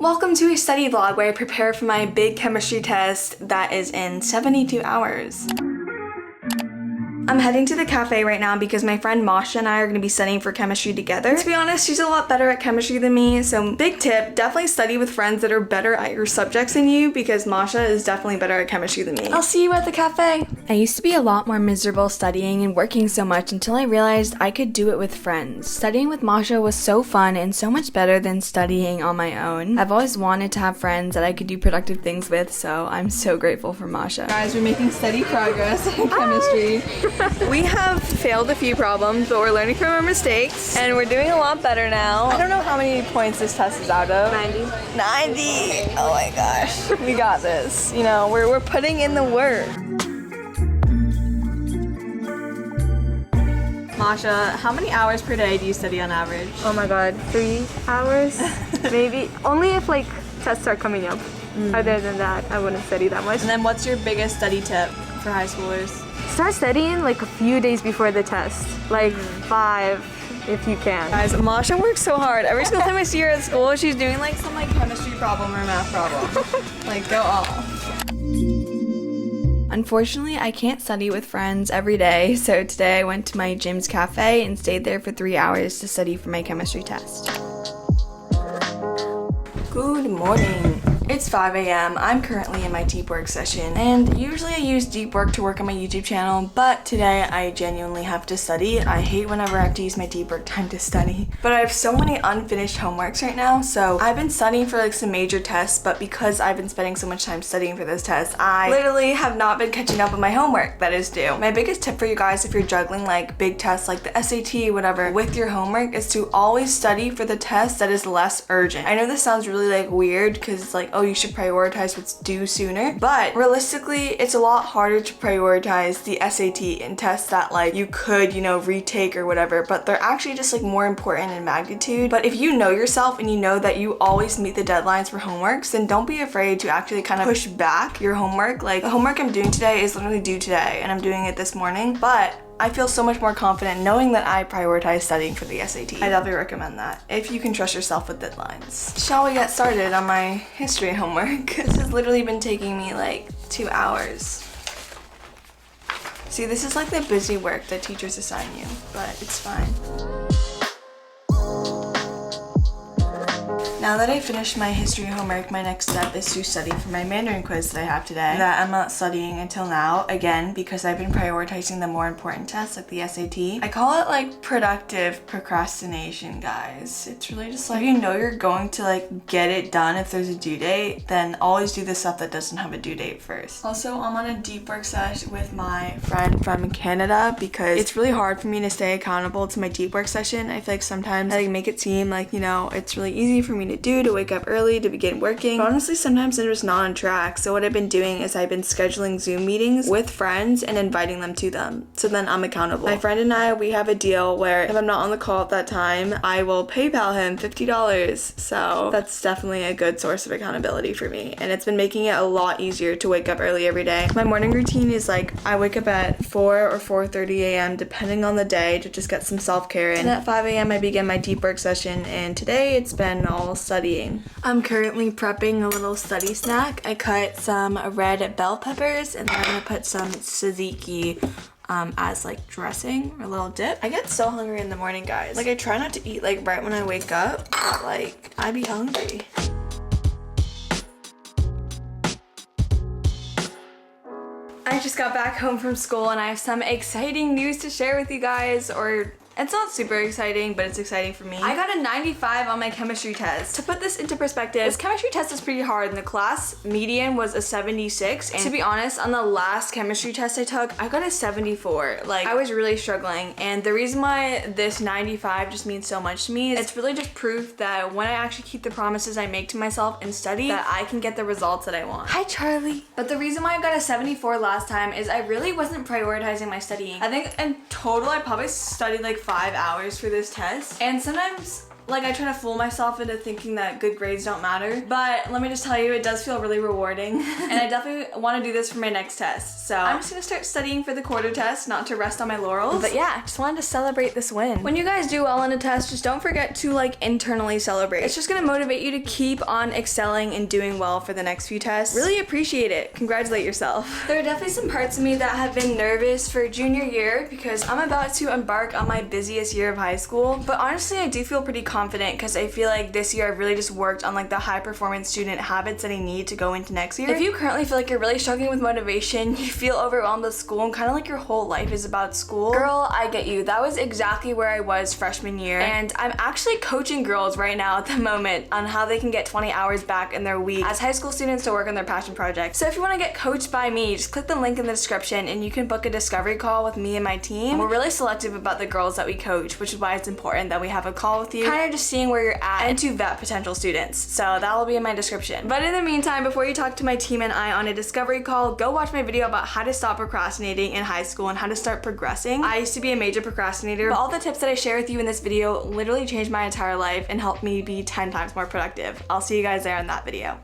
Welcome to a study vlog where I prepare for my big chemistry test that is in 72 hours. I'm heading to the cafe right now because my friend Masha and I are going to be studying for chemistry together. To be honest, she's a lot better at chemistry than me, so big tip, definitely study with friends that are better at your subjects than you because Masha is definitely better at chemistry than me. I'll see you at the cafe. I used to be a lot more miserable studying and working so much until I realized I could do it with friends. Studying with Masha was so fun and so much better than studying on my own. I've always wanted to have friends that I could do productive things with, so I'm so grateful for Masha. Guys, we're making steady progress in chemistry. We have failed a few problems, but we're learning from our mistakes, and we're doing a lot better now. I don't know how many points this test is out of. 90. 90! Oh my gosh. We got this. You know, we're putting in the work. Masha, how many hours per day do you study on average? Oh my god, 3 hours? Maybe. Only if like tests are coming up. Other than that, I wouldn't study that much. And then what's your biggest study tip for high schoolers? Start studying like a few days before the test. Like 5 if you can. Guys, Masha works so hard. Every single time I see her at school, she's doing like some like chemistry problem or math problem. Like go off. Unfortunately, I can't study with friends every day, so today I went to my gym's cafe and stayed there for 3 hours to study for my chemistry test. Good morning. It's 5 a.m. I'm currently in my deep work session, and usually I use deep work to work on my YouTube channel, but today I genuinely have to study. I hate whenever I have to use my deep work time to study, but I have so many unfinished homeworks right now, so I've been studying for like some major tests, but because I've been spending so much time studying for this test, I literally have not been catching up with my homework that is due. My biggest tip for you guys if you're juggling like big tests like the SAT, whatever, with your homework is to always study for the test that is less urgent. I know this sounds really like weird because it's like, oh, you should prioritize what's due sooner, but realistically it's a lot harder to prioritize the SAT and tests that like you could, you know, retake or whatever, but they're actually just like more important in magnitude. But if you know yourself and you know that you always meet the deadlines for homeworks, then don't be afraid to actually kind of push back your homework. Like the homework I'm doing today is literally due today and I'm doing it this morning, but I feel so much more confident knowing that I prioritize studying for the SAT. I definitely recommend that if you can trust yourself with deadlines. Shall we get started on my history homework? This has literally been taking me like 2 hours. See, this is like the busy work that teachers assign you, but it's fine. Now that I finished my history homework, my next step is to study for my Mandarin quiz that I have today that I'm not studying until now, again, because I've been prioritizing the more important tests like the SAT. I call it like productive procrastination, guys. It's really just like, if you know you're going to like get it done if there's a due date, then always do the stuff that doesn't have a due date first. Also, I'm on a deep work session with my friend from Canada because it's really hard for me to stay accountable to my deep work session. I feel like sometimes I like make it seem like, you know, it's really easy for me to do to wake up early to begin working, but honestly sometimes I'm just not on track. So what I've been doing is I've been scheduling Zoom meetings with friends and inviting them to them, so then I'm accountable. My friend and I, we have a deal where if I'm not on the call at that time, I will PayPal him $50. So that's definitely a good source of accountability for me, and it's been making it a lot easier to wake up early every day. My morning routine is like I wake up at 4 or 4:30 a.m. depending on the day to just get some self-care in. And at 5 a.m. I begin my deep work session, and today it's been all studying. I'm currently prepping a little study snack. I cut some red bell peppers and then I'm gonna put some tzatziki as like dressing or a little dip. I get so hungry in the morning, guys. Like I try not to eat like right when I wake up, but like I be hungry. I just got back home from school and I have some exciting news to share with you guys, or it's not super exciting, but it's exciting for me. I got a 95 on my chemistry test. To put this into perspective, this chemistry test is pretty hard and the class median was a 76. And to be honest, on the last chemistry test I took, I got a 74. Like I was really struggling. And the reason why this 95 just means so much to me is it's really just proof that when I actually keep the promises I make to myself and study, that I can get the results that I want. Hi, Charlie. But the reason why I got a 74 last time is I really wasn't prioritizing my studying. I think in total, I probably studied like 5 hours for this test. And sometimes Like, I try to fool myself into thinking that good grades don't matter, but let me just tell you, it does feel really rewarding. And I definitely want to do this for my next test. So I'm just gonna start studying for the quarter test, not to rest on my laurels. But yeah, just wanted to celebrate this win. When you guys do well on a test, just don't forget to like internally celebrate. It's just gonna motivate you to keep on excelling and doing well for the next few tests. Really appreciate it. Congratulate yourself. There are definitely some parts of me that have been nervous for junior year because I'm about to embark on my busiest year of high school. But honestly, I do feel pretty confident because I feel like this year I've really just worked on like the high performance student habits that I need to go into next year. If you currently feel like you're really struggling with motivation, you feel overwhelmed with school and kind of like your whole life is about school, girl, I get you. That was exactly where I was freshman year. And I'm actually coaching girls right now at the moment on how they can get 20 hours back in their week as high school students to work on their passion project. So if you want to get coached by me, just click the link in the description and you can book a discovery call with me and my team. We're really selective about the girls that we coach, which is why it's important that we have a call with you, kind of just seeing where you're at and to vet potential students. So that will be in my description. But in the meantime, before you talk to my team and I on a discovery call, go watch my video about how to stop procrastinating in high school and how to start progressing. I used to be a major procrastinator, but all the tips that I share with you in this video literally changed my entire life and helped me be 10 times more productive. I'll see you guys there in that video.